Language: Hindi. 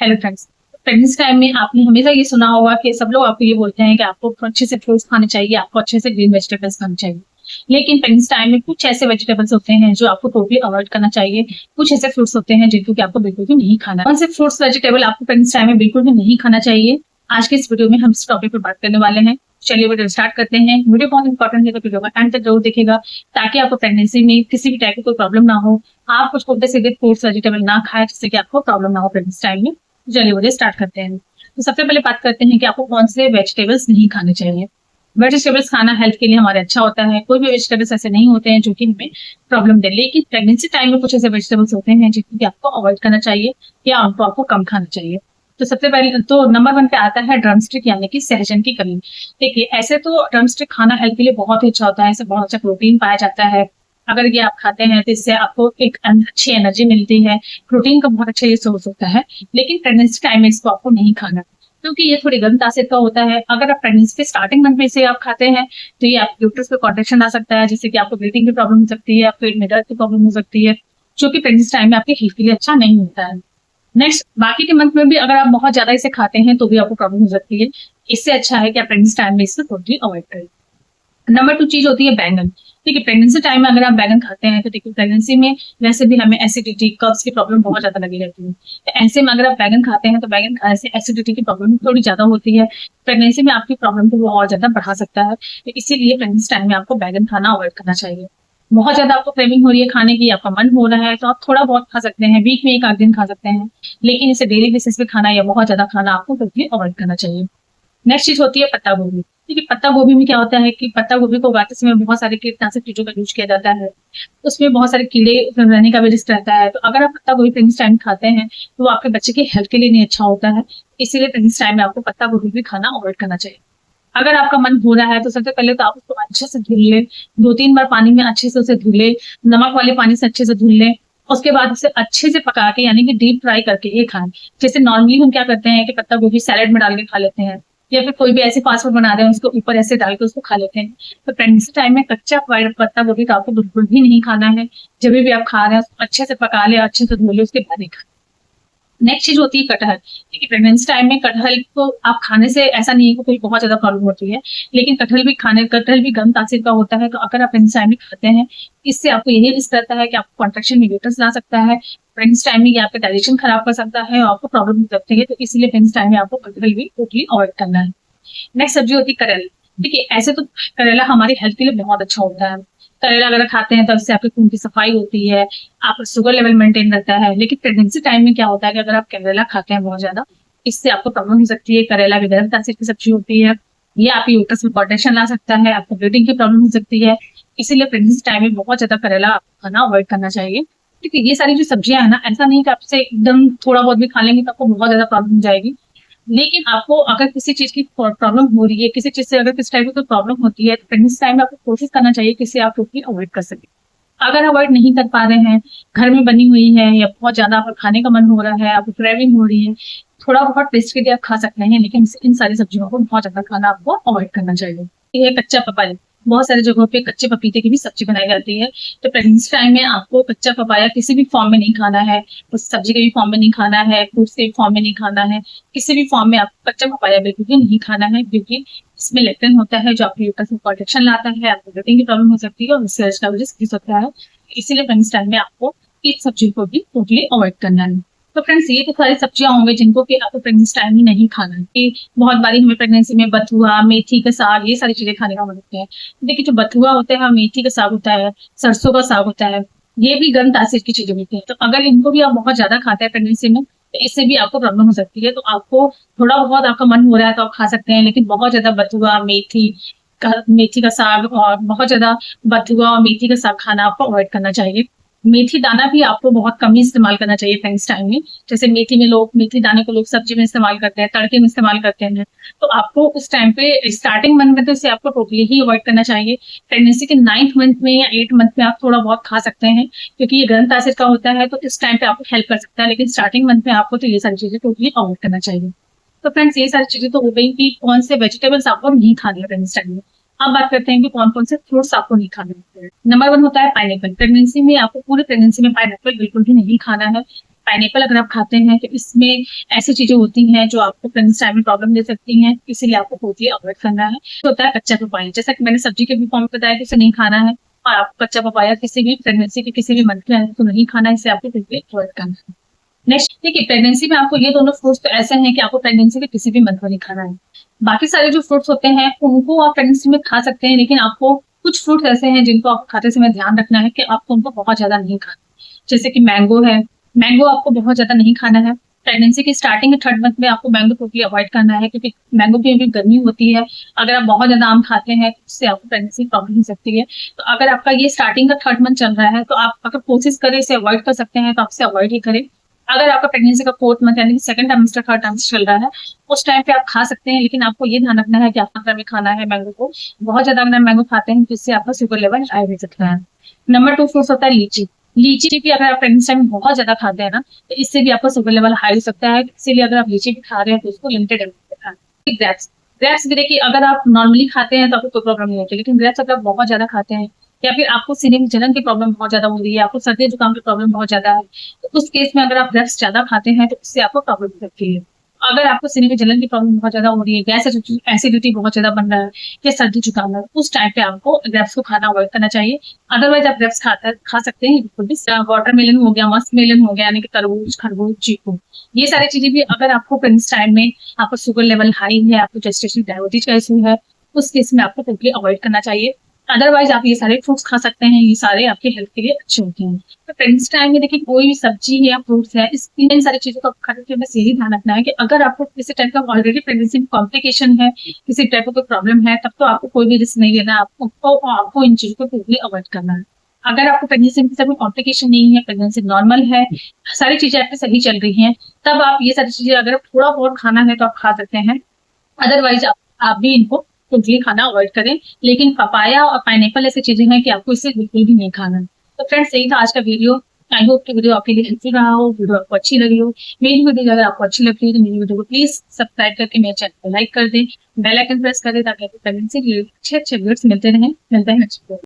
Hello friends. प्रेगनेंसी टाइम में आपने हमेशा ये सुना होगा कि सब लोग आपको ये बोलते हैं कि आपको अच्छे से फ्रूट्स खाने चाहिए, आपको अच्छे से ग्रीन वेजिटेबल्स खाने चाहिए। लेकिन प्रेगनेंसी टाइम में कुछ ऐसे वेजिटेबल्स होते हैं जो आपको टोटली अवॉइड करना चाहिए। कुछ ऐसे फ्रूट्स होते हैं जिनको कि आपको बिल्कुल भी नहीं खाना। कौन से फ्रूट्स वेजिटेबल आपको प्रेगनेंसी टाइम में बिल्कुल भी नहीं खाना चाहिए, आज के इस वीडियो में हम इस टॉपिक पर बात करने वाले हैं। चलिए वीडियो स्टार्ट करते हैं। वीडियो बहुत इंपॉर्टेंट है तो वीडियो का एंड तक जरूर देखिएगा, ताकि आपको प्रेगनेंसी में किसी भी टाइप की कोई प्रॉब्लम ना हो। आप कुछ उल्टे सीधे फ्रूट्स वेजिटेबल ना खाएं जिससे कि आपको प्रॉब्लम ना हो प्रेगनेंसी टाइम में। चलिए वीडियो स्टार्ट करते हैं। तो सबसे पहले बात करते हैं कि आपको कौन से वेजिटेबल्स नहीं खाने चाहिए। वेजिटेबल्स खाना हेल्थ के लिए हमारे अच्छा होता है। कोई भी वेजिटेबल्स ऐसे नहीं होते हैं जो कि हमें प्रॉब्लम दे, लेकिन प्रेगनेंसी टाइम में कुछ ऐसे वेजिटेबल्स होते हैं जिनको आपको अवॉइड करना चाहिए या उनको आपको कम खाना चाहिए। तो सबसे पहले तो नंबर 1 पे आता है ड्रमस्टिक यानी कि सहजन की कली। देखिए, ऐसे तो ड्रमस्टिक खाना हेल्थ के लिए बहुत ही अच्छा होता है, इससे बहुत अच्छा प्रोटीन पाया जाता है। अगर ये आप खाते हैं तो इससे आपको एक अच्छी एनर्जी मिलती है, प्रोटीन का बहुत अच्छा ये सोर्स होता है। लेकिन प्रेगनेंसी टाइम में इसको आपको नहीं खाना, क्योंकि ये थोड़ी गलत तासीर का होता है। अगर आप प्रेगनेंसी के स्टार्टिंग मंथ में इसे आप खाते हैं तो ये आप यूट्रस पे कॉन्ट्रेक्शन आ सकता है, जिससे कि आपको ब्रीथिंग की प्रॉब्लम हो सकती है, पेट में दर्द की प्रॉब्लम हो सकती है, जो कि प्रेगनेंसी टाइम में आपके हेल्थ के लिए अच्छा नहीं होता है। नेक्स्ट, बाकी के मंथ में भी अगर आप बहुत ज्यादा इसे खाते हैं तो भी आपको प्रॉब्लम हो सकती है। इससे अच्छा है कि आप प्रेगनेंसी टाइम में इसे टोटली अवॉइड करें। नंबर 2 चीज होती है बैंगन। ठीक है, प्रेगनेंसी टाइम में अगर आप बैंगन खाते हैं तो देखिए, प्रेगनेंसी में वैसे भी हमें एसिडिटी कब्ज की प्रॉब्लम बहुत ज्यादा लगी रहती है। तो ऐसे में अगर आप बैंगन खाते हैं तो बैंगन खाने से एसिडिटी की प्रॉब्लम थोड़ी ज्यादा होती है। प्रेगनेंसी में आपकी प्रॉब्लम को वो और ज्यादा बढ़ा सकता है। तो इसीलिए प्रेगनेंसी टाइम में आपको बैंगन खाना अवॉइड करना चाहिए। बहुत ज्यादा आपको क्रेविंग हो रही है खाने की, आपका मन हो रहा है, तो आप थोड़ा बहुत खा सकते हैं, वीक में एक आध दिन खा सकते हैं। लेकिन इसे डेली बेसिस पे खाना या बहुत ज्यादा खाना आपको बिल्कुल अवॉइड करना चाहिए। नेक्स्ट चीज होती है पत्ता गोभी। देखिए, पत्ता गोभी में क्या होता है कि पत्ता गोभी को उगाते समय बहुत सारे कीटनाशक चीजों का यूज किया जाता है। उसमें बहुत सारे कीड़े रहने का भी रिस्क रहता है। तो अगर आप पत्ता गोभी प्रेगनेंसी टाइम खाते हैं तो वो आपके बच्चे की हेल्थ के लिए नहीं अच्छा होता है। इसीलिए प्रेगनेंसी टाइम में आपको पत्ता गोभी भी खाना अवॉइड करना चाहिए। अगर आपका मन हो रहा है तो सबसे पहले तो आप उसको अच्छे से धुल ले, 2-3 बार पानी में अच्छे से उसे धुले, नमक वाले पानी से अच्छे से धुल ले। उसके बाद उसे अच्छे से पका के यानी कि डीप फ्राई करके ये खाएं। जैसे नॉर्मली हम क्या करते हैं कि पत्ता गोभी सैलेड में डाल के खा लेते हैं, या फिर कोई भी ऐसे फास्ट फूड बना रहे हैं उसको ऊपर ऐसे डाल के उसको खा लेते हैं। तो प्रेगनेंसी टाइम में कच्चा फ्राइड पत्ता गोभी का आपको बिल्कुल भी नहीं खाना है। जब भी आप खा रहे हैं उसको अच्छे से पका ले, अच्छे से धो ले, उसके बाद ही खाएं। नेक्स्ट चीज होती है कटहल। देखिए, प्रेगनेंसी टाइम में कटहल को आप खाने से ऐसा नहीं है कि कोई बहुत ज्यादा प्रॉब्लम होती है, लेकिन कटहल भी गम तासीर का होता है। तो अगर आप प्रेगनेंसी टाइम में खाते हैं, इससे आपको यही रिस्क रहता है कि आपको कॉन्ट्रेक्शन में यूट्रस ला सकता है। प्रेगनेंसी टाइम में ये आपका डाइजेशन खराब कर सकता है और आपको प्रॉब्लम हो सकती है। तो इसलिए प्रेगनेंसी टाइम में आपको कटहल भी टोटली अवॉइड करना है। नेक्स्ट सब्जी होती है करेला। देखिए, ऐसे तो करेला हमारी हेल्थ के लिए बहुत अच्छा होता है। करेला अगर खाते हैं तो इससे आपके खून की सफाई होती है, आपका शुगर लेवल मेंटेन रहता है। लेकिन प्रेगनेंसी टाइम में क्या होता है कि अगर आप करेला खाते हैं बहुत ज्यादा, इससे आपको प्रॉब्लम हो सकती है। करेला भी गर्म तासीर की सब्जी होती है, ये आपकी यूट्रस में कॉन्ट्रेक्शन ला सकता है, आपको ब्लीडिंग की प्रॉब्लम हो सकती है। इसीलिए प्रेगनेंसी टाइम में बहुत ज्यादा करेला आपको खाना अवॉइड करना चाहिए। ठीक है, ये सारी जो सब्जियां है ना, ऐसा नहीं कि आपसे एकदम थोड़ा बहुत भी खा लेंगे तो आपको बहुत ज्यादा प्रॉब्लम हो जाएगी। लेकिन आपको अगर किसी चीज की प्रॉब्लम हो रही है, किसी चीज से अगर किस टाइप की कोई प्रॉब्लम होती है, तो प्रेगनेंसी टाइम में आपको कोशिश करना चाहिए कि इसे आप टोटली अवॉइड कर सके। अगर अवॉइड नहीं कर पा रहे हैं, घर में बनी हुई है या बहुत ज्यादा आपको खाने का मन हो रहा है, आपको क्रेविंग हो रही है, थोड़ा बहुत टेस्ट के लिए आप खा सकते हैं, लेकिन इन सारी सब्जियों को बहुत ज्यादा खाना आपको अवॉइड करना चाहिए। ये कच्चा पपाया, बहुत सारी जगहों पे कच्चे पपीते की भी सब्जी बनाई जाती है। तो प्रेगनेंसी टाइम में आपको कच्चा पपाया किसी भी फॉर्म में नहीं खाना है, उस सब्जी के भी फॉर्म में नहीं खाना है, फ्रूट्स के भी फॉर्म में नहीं खाना है। किसी भी फॉर्म में आपको कच्चा पपाया बिल्कुल भी नहीं खाना है, क्योंकि इसमें लेक्टिन होता है जो आपके यूट्रस में कॉन्ट्रेक्शन लाता है, आपको ब्लीडिंग की प्रॉब्लम हो सकती है और इससे का रिस्क भी सकता है। इसीलिए प्रेगनेंसी टाइम में आपको इस सब्जी को भी टोटली अवॉइड करना है। तो फ्रेंड्स, ये तो सारी सब्जियां होंगी जिनको कि आपको प्रेगनेंसी टाइम में नहीं खाना है। कि बहुत बारी हमें प्रेगनेंसी में बथुआ, मेथी का साग, ये सारी चीजें खाने का मन होता है। देखिए, जो बथुआ होता है, मेथी का साग होता है, सरसों का साग होता है, ये भी गर्म तासीर की चीजें होती है। तो अगर इनको भी आप बहुत ज्यादा खाते हैं प्रेगनेंसी में, तो इससे भी आपको प्रॉब्लम हो सकती है। तो आपको थोड़ा बहुत आपका मन हो रहा है तो आप खा सकते हैं, लेकिन बहुत ज्यादा बथुआ, मेथी का साग और बहुत ज्यादा बथुआ और मेथी का साग खाना आपको अवॉइड करना चाहिए। मेथी दाना भी आपको बहुत कम ही इस्तेमाल करना चाहिए प्रेगनेंसी टाइम में। जैसे मेथी दाने को लोग सब्जी में इस्तेमाल करते हैं, तड़के में इस्तेमाल करते हैं। तो आपको उस टाइम पे स्टार्टिंग मंथ में तो इसे आपको टोटली ही अवॉइड करना चाहिए। प्रेगनेंसी के 9th मंथ में या 8th मंथ में आप थोड़ा बहुत खा सकते हैं, क्योंकि ये गर्म तासीर का होता है, तो इस टाइम पे आपको हेल्प कर सकता है। लेकिन स्टार्टिंग मंथ में आपको तो ये सारी चीजें टोटली अवॉइड करना चाहिए। तो फ्रेंड्स, ये सारी चीजें तो हो गई कि कौन से वेजिटेबल्स आपको नहीं खाने हैं प्रेगनेंसी टाइम में। अब बात करते हैं कि कौन कौन से फ्रूट्स आपको नहीं खाने होते हैं। नंबर 1 होता है पाइनएप्पल। प्रेगनेंसी में आपको पूरे प्रेगनेंसी में पाइनएप्पल बिल्कुल भी नहीं खाना है। पाइनएप्पल अगर आप खाते हैं तो इसमें ऐसी चीजें होती हैं जो आपको प्रेगनेंसी टाइम में प्रॉब्लम दे सकती हैं, इसीलिए आपको टोटली अवॉइड करना है। तो होता है कच्चा पपाया, जैसा कि मैंने सब्जी के भी फॉर्म में बताया कि इसे नहीं खाना है, और आपको कच्चा पपाया किसी भी प्रेगनेंसी के किसी भी मंथ में तो नहीं खाना है, इसे आपको टोटली अवॉइड करना है। नेक्स्ट देखिए, प्रेगनेंसी में आपको ये दोनों फ्रूट्स तो ऐसे हैं कि आपको प्रेगनेंसी के किसी भी मंथ में नहीं खाना है। बाकी सारे जो फ्रूट्स होते हैं उनको आप प्रेगनेंसी में खा सकते हैं, लेकिन आपको कुछ फ्रूट्स ऐसे हैं जिनको आप खाते समय ध्यान रखना है कि आपको उनको बहुत ज्यादा नहीं खाना। जैसे कि मैंगो है, मैंगो आपको बहुत ज्यादा नहीं खाना है। प्रेगनेंसी की स्टार्टिंग थर्ड मंथ में आपको मैंगो टोटली अवॉइड करना है, क्योंकि मैंगो की भी गर्मी होती है। अगर आप बहुत ज्यादा आम खाते हैं तो उससे आपको प्रेगनेंसी प्रॉब्लम हो सकती है। तो अगर आपका ये स्टार्टिंग का थर्ड मंथ चल रहा है तो आप अगर कोशिश करें इसे अवॉइड कर सकते हैं तो आप इसे अवॉइड ही करें। अगर आपका प्रेगनेंसी का फोर्थ मंथ यानी सेकंड ट्राइमेस्टर थर्ड ट्राइमेस्टर चल रहा है उस टाइम पे आप खा सकते हैं, लेकिन आपको ये ध्यान रखना है कि आपका में खाना है मैंगो को बहुत ज्यादा। अगर मैंगो खाते हैं तो इससे आपका शुगर लेवल हाई हो सकता है। नंबर 2 फ्रूट होता है लीची। लीची भी अगर आप प्रेगनेंसी में बहुत ज्यादा खाते हैं ना तो इससे भी आपका शुगर लेवल हाई हो सकता है, इसीलिए अगर आप लीची भी खा रहे हैं तो उसको लिमिटेड अमाउंट में खाएं। ग्रेप्स, ग्रेप्स भी देखिए, अगर आप नॉर्मली खाते हैं तो आपको कोई प्रॉब्लम नहीं होती, लेकिन ग्रेप्स अगर आप बहुत ज्यादा खाते हैं या फिर आपको सीने में जलन की प्रॉब्लम बहुत ज्यादा हो रही है, आपको सर्दी जुकाम की प्रॉब्लम बहुत ज्यादा है, तो उस केस में अगर आप ग्रेप्स ज्यादा खाते हैं तो इससे आपको प्रॉब्लम हो सकती है। अगर आपको सीने में जलन की प्रॉब्लम बहुत ज्यादा हो रही है, गैस एसिडिटी बहुत ज्यादा बन रहा है या सर्दी जुकाम है, उस टाइम पे आपको ग्रेप्स को खाना अवॉइड करना चाहिए। अदरवाइज आप ग्रेप्स खा सकते हैं बिल्कुल भी। वाटरमेलन हो गया, मस्क मेलन हो गया यानी कि तरबूज, खरबूज, चीकू, ये सारी चीजें भी अगर आपको प्रेगनेंसी टाइम में आपका शुगर लेवल हाई है, आपको जेस्टेशनल डायबिटीज का इशू है, उस केस में आपको टोटली अवॉइड करना चाहिए। अदरवाइज आप ये सारे फ्रूट्स खा सकते हैं, ये सारे आपके हेल्थ के लिए अच्छे होते हैं। तो प्रेगनेंसी टाइम में देखिए, कोई भी सब्जी है या फ्रूट्स है, इन सारी चीजों का खाने के बस यही ध्यान रखना है कि अगर आपको किसी टाइप का ऑलरेडी प्रेगनेंसी में कॉम्प्लिकेशन है, किसी टाइप का कोई प्रॉब्लम है, तब तो आपको कोई भी रिस्क नहीं लेना है, आपको इन चीजों को टोटली अवॉइड करना है। अगर आपको प्रेगनेंसी में कोई कॉम्प्लिकेशन नहीं है, प्रेगनेंसी नॉर्मल है, सारी चीजें आपकी सही चल रही हैं, तब आप ये सारी चीजें अगर थोड़ा बहुत खाना है तो आप खा सकते हैं। अदरवाइज आप भी इनको टोटली खाना अवॉइड करें। लेकिन पपाया और पाइनएप्पल ऐसी चीजें हैं कि आपको इसे बिल्कुल भी नहीं खाना है। तो फ्रेंड्स, यही था आज का वीडियो। आई होप कि वीडियो आपके लिए हेल्पफुल रहा हो, वीडियो आपको अच्छी लगी हो। मेरी वीडियो अगर आपको अच्छी लगती है तो मेरी वीडियो को प्लीज सब्सक्राइब करके मेरे चैनल को लाइक कर दें, बेल आइकन प्रेस कर दें, ताकि आपको प्रेगनेंसी के अच्छे अच्छे वीडियोस मिलते रहें। मिलते हैं नेक्स्ट वीडियो।